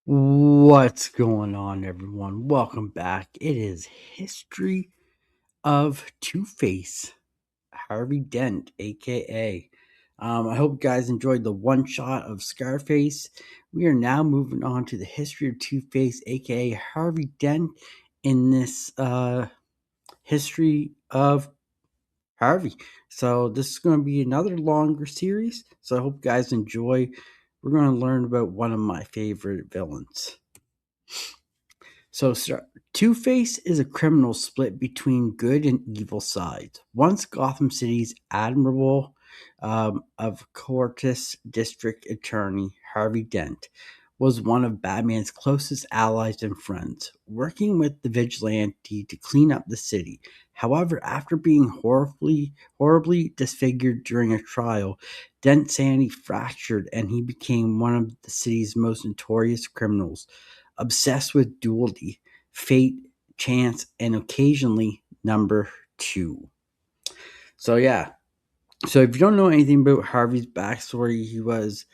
What's going on, everyone? Welcome back. It is History of Two-Face, Harvey Dent, aka. I hope you guys enjoyed the one shot of Scarface. We are now moving on to the history of Two-Face, aka Harvey Dent, in this history of Harvey. So this is going to be another longer series. So I hope you guys enjoy. We're going to learn about one of my favorite villains. So, Two-Face is a criminal split between good and evil sides. Once Gotham City's admirable of Cortis District Attorney Harvey Dent was one of Batman's closest allies and friends, working with the vigilante to clean up the city. However, after being horribly disfigured during a trial, Dent's sanity fractured and he became one of the city's most notorious criminals, obsessed with duality, fate, chance, and occasionally number two. So yeah. So if you don't know anything about Harvey's backstory, he was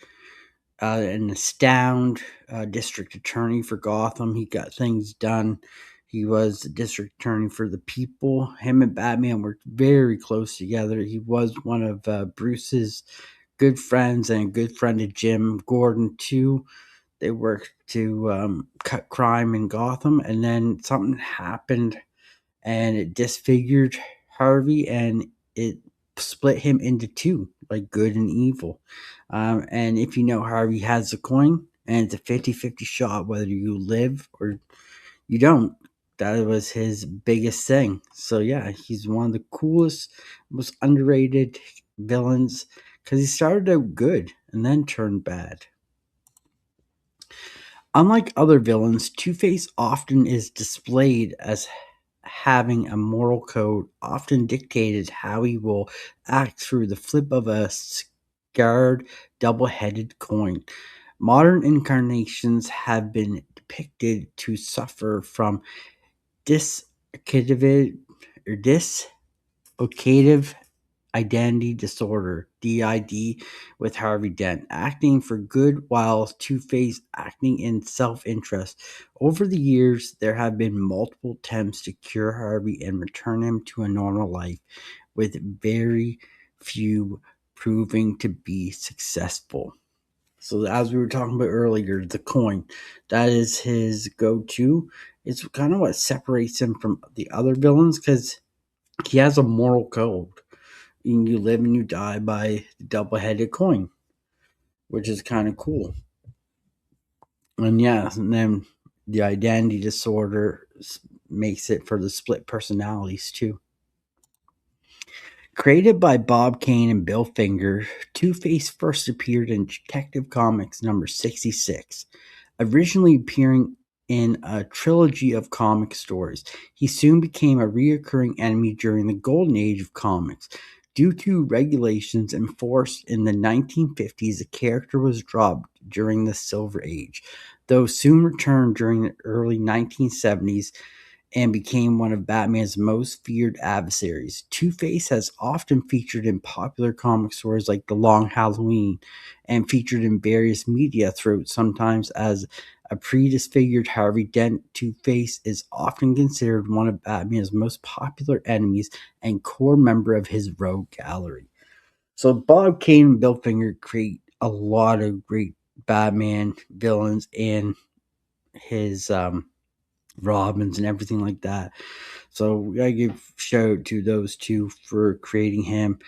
an astound district attorney for Gotham. He got things done. He was the district attorney for the people. Him and Batman worked very close together. He was one of Bruce's good friends and a good friend of Jim Gordon too. They worked to cut crime in Gotham, and then something happened and it disfigured Harvey and it split him into two, like good and evil. And if you know, Harvey has a coin and it's a 50-50 shot whether you live or you don't. That was his biggest thing. So yeah, he's one of the coolest, most underrated villains because he started out good and then turned bad. Unlike other villains, Two-Face often is displayed as having a moral code, often dictated how he will act through the flip of a scarred, double-headed coin. Modern incarnations have been depicted to suffer from dissociative or dissociative identity disorder (DID) with Harvey Dent, acting for good while Two-Face acting in self-interest. Over the years, there have been multiple attempts to cure Harvey and return him to a normal life, with very few proving to be successful. So as we were talking about earlier, the coin, that is his go-to. It's kind of what separates him from the other villains because he has a moral code. You live and you die by the double-headed coin, which is kind of cool. And yeah, and then the identity disorder makes it for the split personalities too. Created by Bob Kane and Bill Finger, Two-Face first appeared in Detective Comics number 66, originally appearing in a trilogy of comic stories. He soon became a recurring enemy during the golden age of comics. Due to regulations enforced in the 1950s, the character was dropped during the Silver Age, though soon returned during the early 1970s and became one of Batman's most feared adversaries. Two-Face has often featured in popular comic stories like The Long Halloween and featured in various media throughout, sometimes as a pre-disfigured Harvey Dent. Two-Face is often considered one of Batman's most popular enemies and core member of his rogue gallery. So Bob Kane and Bill Finger create a lot of great Batman villains and his Robins and everything like that. So we gotta give shout out to those two for creating him.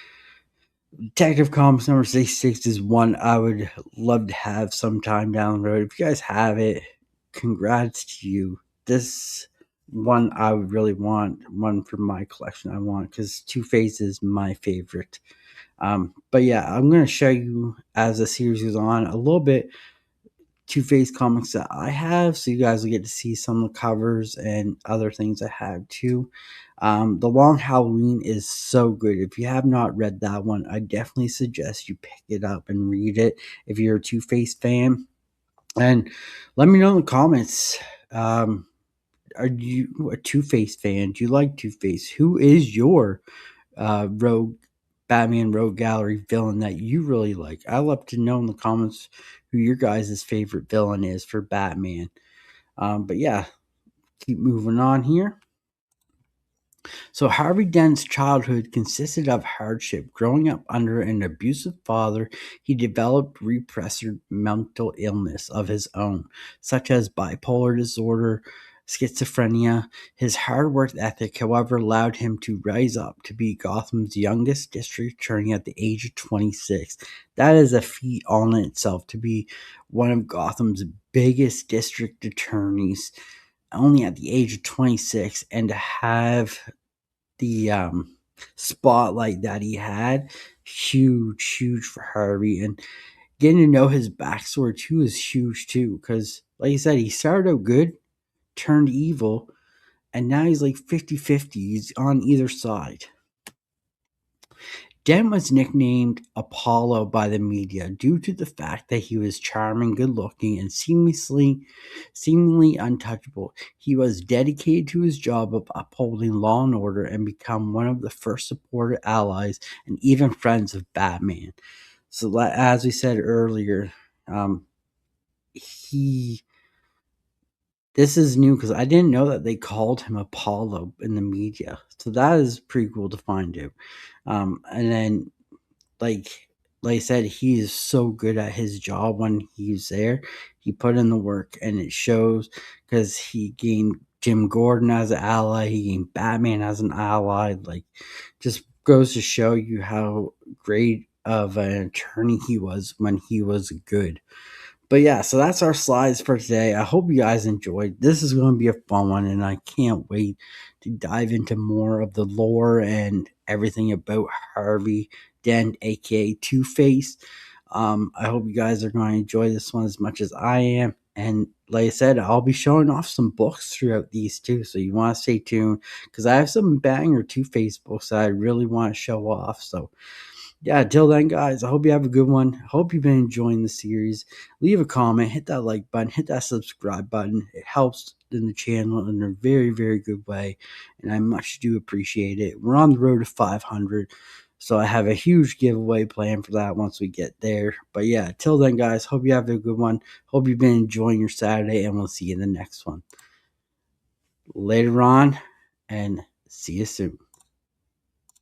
Detective Comics number 66 is one I would love to have sometime down the road. If you guys have it, congrats to you. This one I would really want, one for my collection I want, because Two-Face is my favorite. But yeah, I'm going to show you as the series goes on a little bit Two-Face comics that I have, so you guys will get to see some of the covers and other things I have too. The Long Halloween is so good. If you have not read that one, I definitely suggest you pick it up and read it if you're a Two-Face fan. And let me know in the comments. Are you a Two-Face fan? Do you like Two-Face? Who is your rogue Batman Rogue Gallery villain that you really like. I'd love to know in the comments who your guys' favorite villain is for Batman. But yeah, keep moving on here. So Harvey Dent's childhood consisted of hardship. Growing up under an abusive father, he developed repressive mental illness of his own, such as bipolar disorder, schizophrenia. His hard work ethic, however, allowed him to rise up to be Gotham's youngest district attorney at the age of 26. That is a feat all in itself, to be one of Gotham's biggest district attorneys only at the age of 26, and to have the spotlight that he had, huge for Harvey. And getting to know his backstory too is huge too, because like I said, he started out good, turned evil, and now he's like 50-50. He's on either side. Dent was nicknamed Apollo by the media due to the fact that he was charming, good-looking, and seemingly untouchable. He was dedicated to his job of upholding law and order and become one of the first supported allies and even friends of Batman. So, as we said earlier, he. This is new because I didn't know that they called him Apollo in the media. So that is pretty cool to find out. And then like I said, he is so good at his job when he's there. He put in the work, and it shows because he gained Jim Gordon as an ally. He gained Batman as an ally. Like, just goes to show you how great of an attorney he was when he was good. But yeah, so that's our slides for today. I hope you guys enjoyed. This is going to be a fun one, and I can't wait to dive into more of the lore and everything about Harvey Dent, aka Two-Face. I hope you guys are going to enjoy this one as much as I am. And like I said, I'll be showing off some books throughout these too, so you want to stay tuned because I have some banger Two-Face books that I really want to show off. So yeah, until then, guys, I hope you have a good one. Hope you've been enjoying the series. Leave a comment, hit that like button, hit that subscribe button. It helps in the channel in a very good way, and I much do appreciate it. We're on the road to 500, so I have a huge giveaway planned for that once we get there. But yeah, till then, guys, hope you have a good one. Hope you've been enjoying your Saturday, and we'll see you in the next one. Later on, and see you soon.